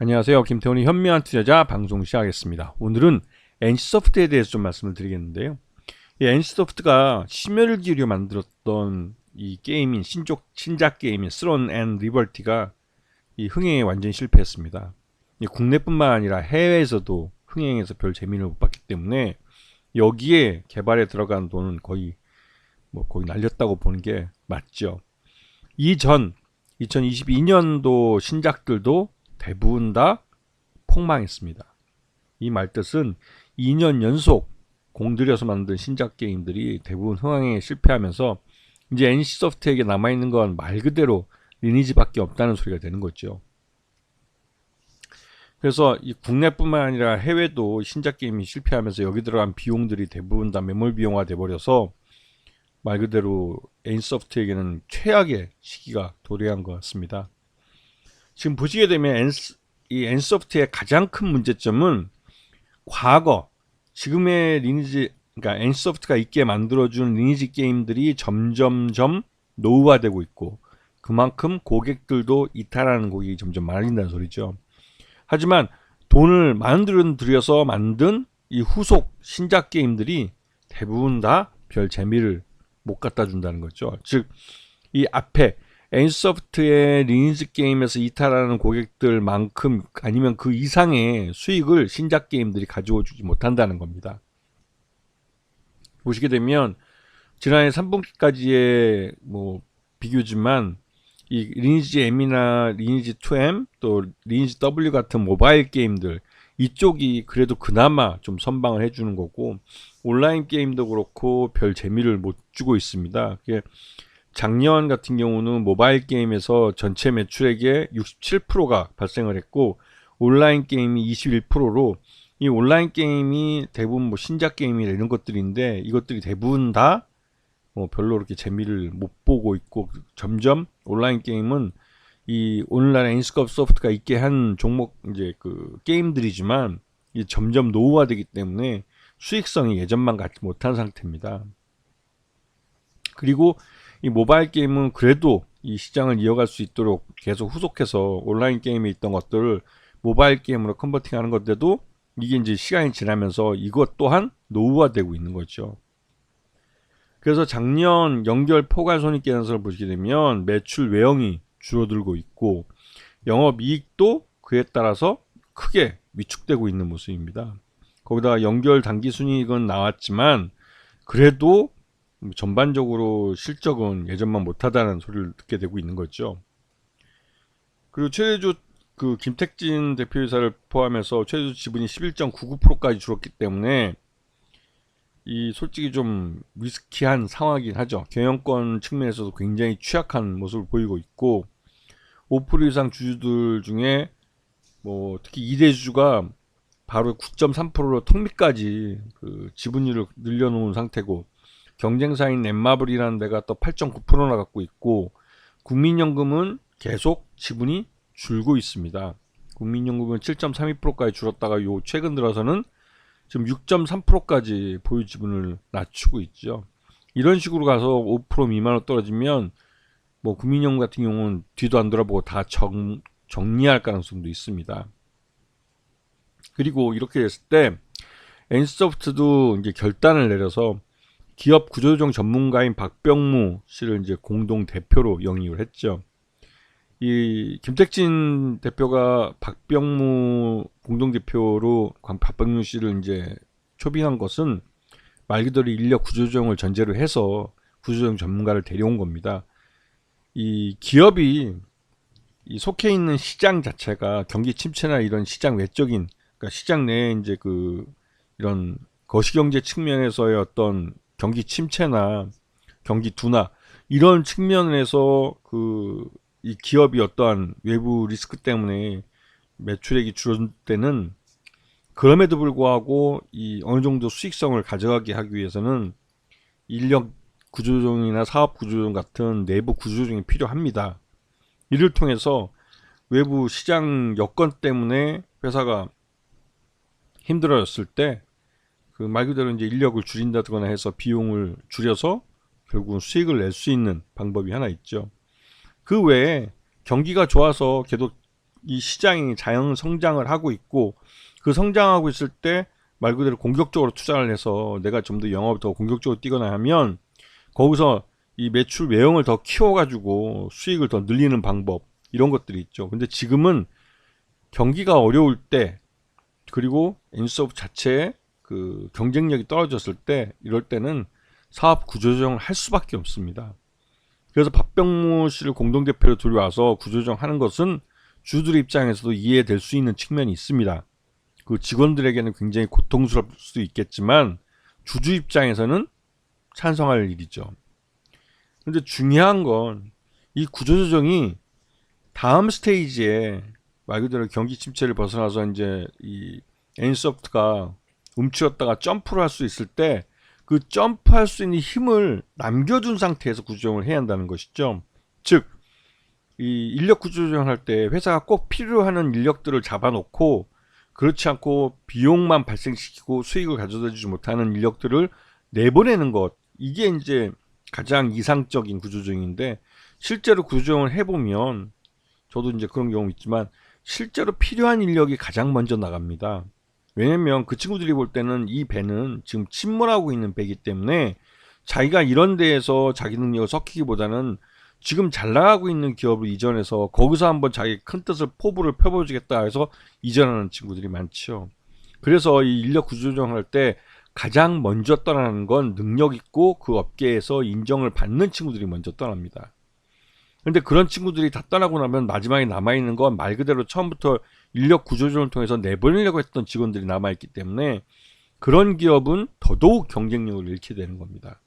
안녕하세요. 김태훈의 현명한 투자자 방송 시작하겠습니다. 오늘은 NC소프트에 대해서 좀 말씀을 드리겠는데요. 이 NC소프트가 심혈을 기울여 만들었던 이 게임인 신작 게임인 스론 앤 리버티가 이 흥행에 완전히 실패했습니다. 이 국내뿐만 아니라 해외에서도 흥행에서 별 재미를 못 봤기 때문에 여기에 개발에 들어간 돈은 거의 날렸다고 보는 게 맞죠. 이전 2022년도 신작들도 대부분 다 폭망했습니다. 이 말뜻은 2년 연속 공들여서 만든 신작 게임들이 대부분 흥행에 실패하면서 이제 NC소프트에게 남아있는 건 말 그대로 리니지밖에 없다는 소리가 되는 거죠. 그래서 이 국내뿐만 아니라 해외도 신작 게임이 실패하면서 여기 들어간 비용들이 대부분 다 매몰 비용화 돼버려서 말 그대로 NC소프트에게는 최악의 시기가 도래한 것 같습니다. 지금 보시게 되면 이 NC소프트의 가장 큰 문제점은 과거 지금의 리니지, 그러니까 NC소프트가 있게 만들어준 리니지 게임들이 점점점 노후화되고 있고 그만큼 고객들도 이탈하는 고객이 점점 많아진다는 소리죠. 하지만 돈을 많은 돈을 들여서 만든 이 후속 신작 게임들이 대부분 다 별 재미를 못 갖다 준다는 거죠. 즉 이 앞에 NC소프트의 리니지 게임에서 이탈하는 고객들만큼 아니면 그 이상의 수익을 신작 게임들이 가져오 주지 못한다는 겁니다. 보시게 되면 지난해 3분기까지의 비교지만 이 리니지 M이나 리니지 2M 또 리니지 W 같은 모바일 게임들 이쪽이 그래도 그나마 좀 선방을 해주는 거고 온라인 게임도 그렇고 별 재미를 못 주고 있습니다. 작년 같은 경우는 모바일 게임에서 전체 매출액의 67%가 발생을 했고 온라인 게임이 21%로 이 온라인 게임이 대부분 신작 게임이나 이런 것들인데 이것들이 대부분 다 별로 그렇게 재미를 못 보고 있고 점점 온라인 게임은 이 온라인 NC소프트가 있게 한 종목 이제 그 게임들이지만 이 점점 노후화되기 때문에 수익성이 예전만 같지 못한 상태입니다. 그리고 이 모바일 게임은 그래도 이 시장을 이어갈 수 있도록 계속 후속해서 온라인 게임에 있던 것들을 모바일 게임으로 컨버팅하는 건데도 이게 이제 시간이 지나면서 이것 또한 노후화되고 있는 거죠. 그래서 작년 연결 포괄손익 계산서를 보시게 되면 매출 외형이 줄어들고 있고 영업이익도 그에 따라서 크게 위축되고 있는 모습입니다. 거기다가 연결 당기순이익은 나왔지만 그래도 전반적으로 실적은 예전만 못하다는 소리를 듣게 되고 있는 거죠. 그리고 최대주 그 김택진 대표이사를 포함해서 최대주 지분이 11.99%까지 줄었기 때문에 이 솔직히 좀 리스키한 상황이긴 하죠. 경영권 측면에서도 굉장히 취약한 모습을 보이고 있고 5% 이상 주주들 중에 특히 2대 주주가 바로 9.3%로 턱밑까지 그 지분율을 늘려놓은 상태고 경쟁사인 넷마블이라는 데가 또 8.9%나 갖고 있고 국민연금은 계속 지분이 줄고 있습니다. 국민연금은 7.32%까지 줄었다가 최근 들어서는 지금 6.3%까지 보유 지분을 낮추고 있죠. 이런 식으로 가서 5% 미만으로 떨어지면 국민연금 같은 경우는 뒤도 안 돌아보고 다 정리할 가능성도 있습니다. 그리고 이렇게 됐을 때 NC소프트도 이제 결단을 내려서 기업 구조조정 전문가인 박병무 씨를 이제 공동 대표로 영입을 했죠. 이 김택진 대표가 박병무 공동 대표로 박병무 씨를 이제 초빙한 것은 말 그대로 인력 구조조정을 전제로 해서 구조조정 전문가를 데려온 겁니다. 이 기업이 이 속해 있는 시장 자체가 경기 침체나 이런 시장 외적인 그러니까 시장 내에 이제 이런 거시경제 측면에서의 어떤 경기 침체나 경기 둔화 이런 측면에서 이 기업이 어떠한 외부 리스크 때문에 매출액이 줄어들 때는 그럼에도 불구하고 이 어느 정도 수익성을 가져가게 하기 위해서는 인력 구조조정이나 사업 구조조정 같은 내부 구조조정이 필요합니다. 이를 통해서 외부 시장 여건 때문에 회사가 힘들어졌을 때 그 말 그대로 이제 인력을 줄인다거나 해서 비용을 줄여서 결국은 수익을 낼 수 있는 방법이 하나 있죠. 그 외에 경기가 좋아서 계속 이 시장이 자연 성장을 하고 있고, 그 성장하고 있을 때 말 그대로 공격적으로 투자를 해서 내가 좀 더 영업을 더 공격적으로 뛰거나 하면 거기서 이 매출 외형을 더 키워가지고 수익을 더 늘리는 방법, 이런 것들이 있죠. 근데 지금은 경기가 어려울 때, 그리고 엔소프트 자체의 그 경쟁력이 떨어졌을 때, 이럴 때는 사업 구조조정을 할 수밖에 없습니다. 그래서 박병무 씨를 공동대표로 들여와서 구조조정하는 것은 주주들 입장에서도 이해될 수 있는 측면이 있습니다. 그 직원들에게는 굉장히 고통스러울 수도 있겠지만 주주 입장에서는 찬성할 일이죠. 근데 중요한 건 이 구조조정이 다음 스테이지에 말 그대로 경기 침체를 벗어나서 이제 이 엔소프트가 움츠렸다가 점프를 할 수 있을 때 그 점프할 수 있는 힘을 남겨둔 상태에서 구조조정을 해야 한다는 것이죠. 즉, 이 인력 구조조정을 할 때 회사가 꼭 필요하는 인력들을 잡아놓고 그렇지 않고 비용만 발생시키고 수익을 가져다주지 못하는 인력들을 내보내는 것, 이게 이제 가장 이상적인 구조조정인데, 실제로 구조조정을 해보면 저도 이제 그런 경우 있지만 실제로 필요한 인력이 가장 먼저 나갑니다. 왜냐면 그 친구들이 볼 때는 이 배는 지금 침몰하고 있는 배이기 때문에 자기가 이런 데에서 자기 능력을 섞이기보다는 지금 잘 나가고 있는 기업을 이전해서 거기서 한번 자기 큰 뜻을 포부를 펴보여주겠다 해서 이전하는 친구들이 많죠. 그래서 이 인력 구조조정을 할 때 가장 먼저 떠나는 건 능력 있고 그 업계에서 인정을 받는 친구들이 먼저 떠납니다. 근데 그런 친구들이 다 떠나고 나면 마지막에 남아있는 건 말 그대로 처음부터 인력 구조조정을 통해서 내보내려고 했던 직원들이 남아있기 때문에 그런 기업은 더더욱 경쟁력을 잃게 되는 겁니다.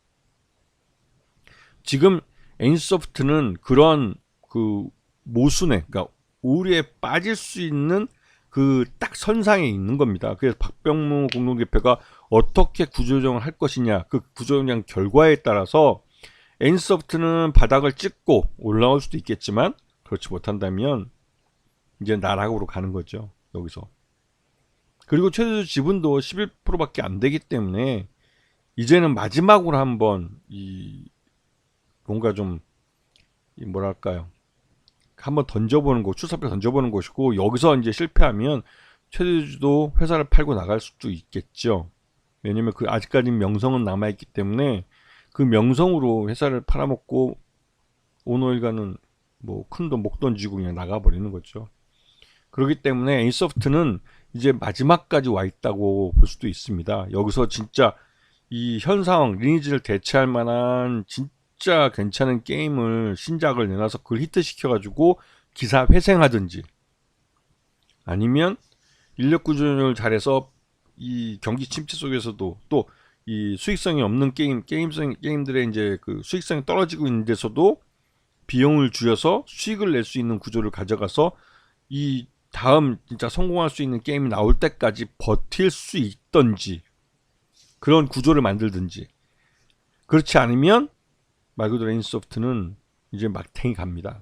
지금 엔소프트는 그런 그 모순에, 그러니까 우려에 빠질 수 있는 그 딱 선상에 있는 겁니다. 그래서 박병무 공동대표가 어떻게 구조조정을 할 것이냐, 그 구조조정 결과에 따라서 엔소프트는 바닥을 찍고 올라올 수도 있겠지만 그렇지 못한다면 이제 나락으로 가는 거죠, 여기서. 그리고 최대주 지분도 11%밖에 안 되기 때문에 이제는 마지막으로 한번 이 뭔가 좀 뭐랄까요, 한번 던져보는 거, 출사표 던져보는 것이고, 여기서 이제 실패하면 최대주도 회사를 팔고 나갈 수도 있겠죠. 왜냐면 그 아직까지 명성은 남아있기 때문에 그 명성으로 회사를 팔아먹고 오너일가는 뭐 큰 돈 못 던지고 그냥 나가버리는 거죠. 그렇기 때문에 엔소프트는 이제 마지막까지 와 있다고 볼 수도 있습니다. 여기서 진짜 이 현 상황 리니지를 대체할 만한 진짜 괜찮은 게임을 신작을 내놔서 그걸 히트시켜가지고 기사 회생하든지, 아니면 인력 구조조정을 잘해서 이 경기 침체 속에서도 또 이 수익성이 없는 게임들의 이제 그 수익성이 떨어지고 있는 데서도 비용을 줄여서 수익을 낼 수 있는 구조를 가져가서 이 다음 진짜 성공할 수 있는 게임이 나올 때까지 버틸 수 있던지, 그런 구조를 만들든지. 그렇지 않으면 말 그대로 엔소프트는 이제 막탱이 갑니다.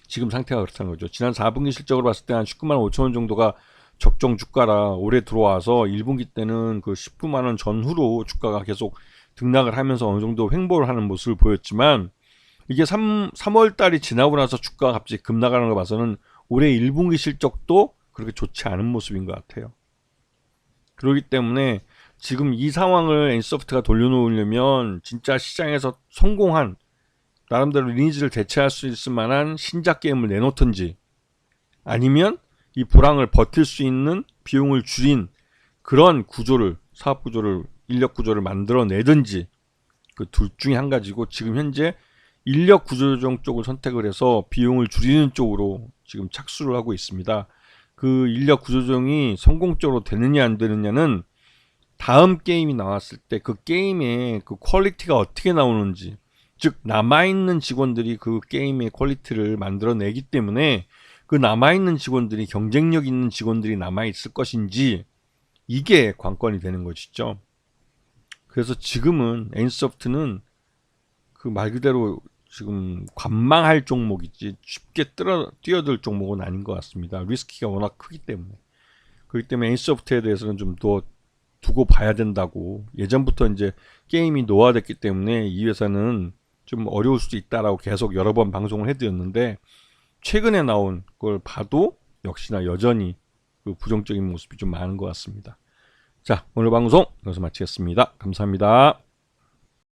지금 상태가 그렇다는 거죠. 지난 4분기 실적으로 봤을 때 한 19만 5천 원 정도가 적정 주가라 올해 들어와서 1분기 때는 그 19만 원 전후로 주가가 계속 등락을 하면서 어느 정도 횡보를 하는 모습을 보였지만, 이게 3월 달이 지나고 나서 주가가 갑자기 급락하는 거 봐서는 올해 1분기 실적도 그렇게 좋지 않은 모습인 것 같아요. 그렇기 때문에 지금 이 상황을 엔소프트가 돌려놓으려면 진짜 시장에서 성공한, 나름대로 리니지를 대체할 수 있을 만한 신작 게임을 내놓든지, 아니면 이 불황을 버틸 수 있는 비용을 줄인 그런 구조를, 사업 구조를, 인력 구조를 만들어내든지, 그 둘 중에 한 가지고, 지금 현재 인력 구조조정 쪽을 선택을 해서 비용을 줄이는 쪽으로 지금 착수를 하고 있습니다. 그 인력 구조조정이 성공적으로 되느냐 안 되느냐는 다음 게임이 나왔을 때 그 게임의 그 퀄리티가 어떻게 나오는지, 즉 남아있는 직원들이 그 게임의 퀄리티를 만들어내기 때문에 그 남아있는 직원들이 경쟁력 있는 직원들이 남아있을 것인지, 이게 관건이 되는 것이죠. 그래서 지금은 엔소프트는 그 말 그대로 지금 관망할 종목이지 쉽게 뛰어들 종목은 아닌 것 같습니다. 리스키가 워낙 크기 때문에. 그렇기 때문에 엔소프트에 대해서는 좀 더 두고 봐야 된다고, 예전부터 이제 게임이 노화됐기 때문에 이 회사는 좀 어려울 수도 있다라고 계속 여러 번 방송을 해드렸는데, 최근에 나온 걸 봐도 역시나 여전히 그 부정적인 모습이 좀 많은 것 같습니다. 자, 오늘 방송 여기서 마치겠습니다. 감사합니다.